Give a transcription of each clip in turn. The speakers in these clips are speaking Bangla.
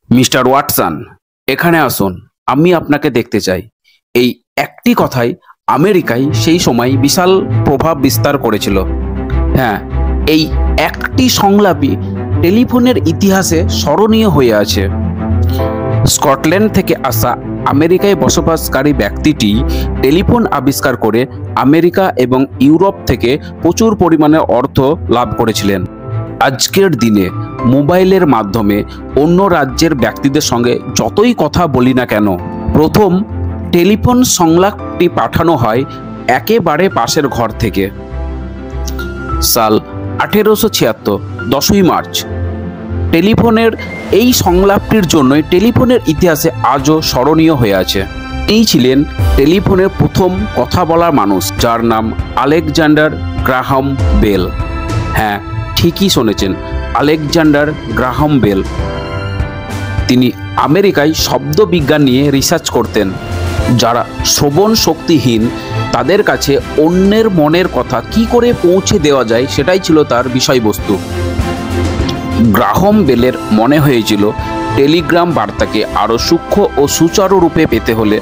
মিস্টার ওয়াটসন, এখানে আসুন, আমি আপনাকে দেখতে চাই। এই একটি কথাই আমেরিকায় সেই সময় বিশাল প্রভাব বিস্তার করেছিল। হ্যাঁ, এই একটি সংলাপই টেলিফোনের ইতিহাসে স্মরণীয় হয়ে আছে। স্কটল্যান্ড থেকে আসা আমেরিকায় বসবাসকারী ব্যক্তিটি টেলিফোন আবিষ্কার করে আমেরিকা এবং ইউরোপ থেকে প্রচুর পরিমাণে অর্থ লাভ করেছিলেন। আজকের দিনে মোবাইলের মাধ্যমে অন্য রাজ্যের ব্যক্তিদের সঙ্গে যতই কথা বলি না কেন, প্রথম টেলিফোন সংলাপটি পাঠানো হয় একেবারে পাশের ঘর থেকে। সাল 1876, 10ই মার্চ। টেলিফোনের এই সংলাপটির জন্যই টেলিফোনের ইতিহাসে আজও স্মরণীয় হয়ে আছে। এই ছিলেন টেলিফোনের প্রথম কথা বলার মানুষ, যার নাম আলেকজান্ডার গ্রাহাম বেল। হ্যাঁ, ঠিকই শুনেছেন, আলেকজান্ডার গ্রাহাম বেল। তিনি আমেরিকায় শব্দবিজ্ঞান নিয়ে রিসার্চ করতেন। যারা শ্রবণ শক্তিহীন তাদের কাছে অন্যের মনের কথা কি করে পৌঁছে দেওয়া যায় সেটাই ছিল তার বিষয়বস্তু। গ্রাহাম বেলের মনে হয়েছিল টেলিগ্রাম বার্তাকে আরও সূক্ষ্ম ও সুচারুরূপে পেতে হলে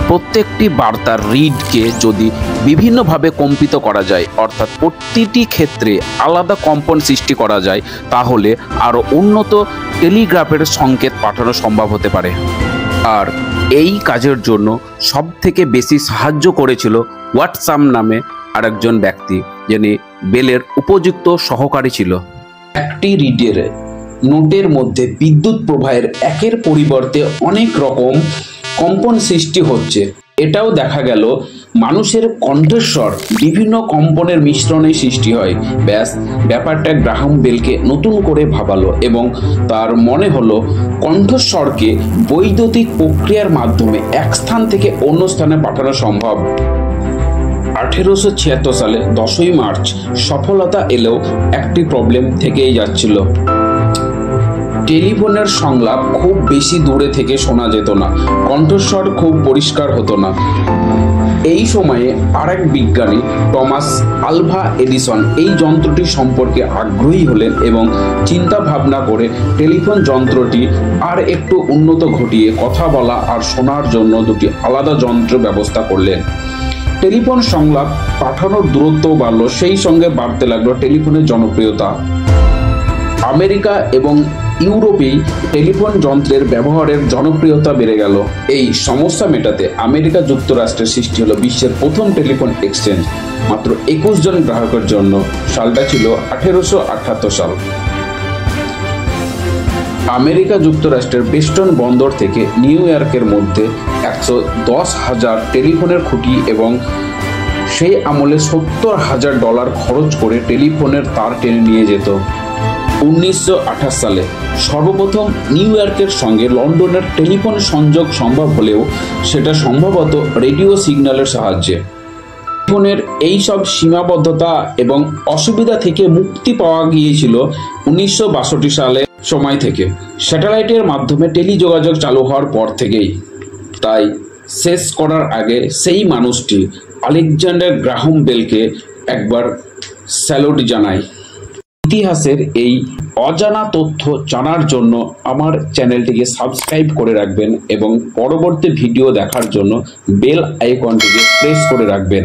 প্রত্যেকটি বার্তার রিডকে যদি বিভিন্নভাবে কম্পিত করা যায়, অর্থাৎ প্রতিটি ক্ষেত্রে আলাদা কম্পন সৃষ্টি করা যায়, তাহলে আরও উন্নত টেলিগ্রাফের সংকেত পাঠানো সম্ভব হতে পারে। আর এই কাজের জন্য সবথেকে বেশি সাহায্য করেছিল ওয়াটসন নামে আরেকজন ব্যক্তি, যিনি বেলের উপযুক্ত সহকারী ছিল। একটি রিডের নোটের মধ্যে বিদ্যুৎ প্রবাহের একের পরিবর্তে অনেক রকম কম্পন সৃষ্টি হচ্ছে। এটাও দেখা গেল মানুষের কণ্ঠস্বর বিভিন্ন কম্পনের মিশ্রণে সৃষ্টি হয়। ব্যাস, ব্যাপারটা গ্রাহাম বেলকে নতুন করে ভাবালো এবং তার মনে হলো কণ্ঠস্বরকে বৈদ্যুতিক প্রক্রিয়ার মাধ্যমে এক স্থান থেকে অন্য স্থানে পাঠানো সম্ভব। 1876 সালে 10ই মার্চ সফলতা এলেও একটি প্রবলেম থেকেই যাচ্ছিল। টেলিফোনের সংলাপ খুব বেশি দূরে থেকে শোনা যেত না, কণ্ঠস্বর খুব পরিষ্কার হতো না। এই সময়ে আরেক বিজ্ঞানী টমাস আলভা এডিসন এই যন্ত্রটি সম্পর্কে আগ্রহী হলেন এবং চিন্তা ভাবনা করে টেলিফোন যন্ত্রটি আর একটু উন্নত ঘটিয়ে কথা বলা আর শোনার জন্য দুটি আলাদা যন্ত্র ব্যবস্থা করলেন। টেলিফোন সংলাপ পাঠানোর দূরত্ব বাড়ল, সেই সঙ্গে বাড়তে লাগলো টেলিফোনের জনপ্রিয়তা। আমেরিকা এবং ইউরোপেই টেলিফোন যন্ত্রের ব্যবহারের জনপ্রিয়তা বেড়ে গেল। এই সমস্যা মেটাতে আমেরিকা যুক্তরাষ্ট্রের সৃষ্টি হলো বিশ্বের প্রথম টেলিফোন এক্সচেঞ্জ, মাত্র 21 জন গ্রাহকের জন্য। সালটা ছিল 1878 সাল। আমেরিকা যুক্তরাষ্ট্রের বেস্টন বন্দর থেকে নিউ ইয়র্কের মধ্যে 110,000 টেলিফোনের খুঁটি এবং সেই আমলে $70,000 খরচ করে টেলিফোনের তার টেনে নিয়ে যেত। 1928 সালে সর্বপ্রথম নিউ ইয়র্কের সঙ্গে লন্ডনের টেলিফোন সংযোগ সম্ভব হলেও সেটা সম্ভবত রেডিও সিগন্যালের সাহায্যে। টেলিফোনের এইসব সীমাবদ্ধতা এবং অসুবিধা থেকে মুক্তি পাওয়া গিয়েছিল 1962 সালে সময় থেকে, স্যাটেলাইটের মাধ্যমে টেলিযোগাযোগ চালু হওয়ার পর থেকেই। তাই শেষ করার আগে সেই মানুষটি আলেকজান্ডার গ্রাহাম বেলকে একবার স্যালুট জানাই। ইতিহাসের এই অজানা তথ্য জানার জন্য আমার চ্যানেলটিকে সাবস্ক্রাইব করে রাখবেন এবং পরবর্তী ভিডিও দেখার জন্য বেল আইকনটিকে প্রেস করে রাখবেন।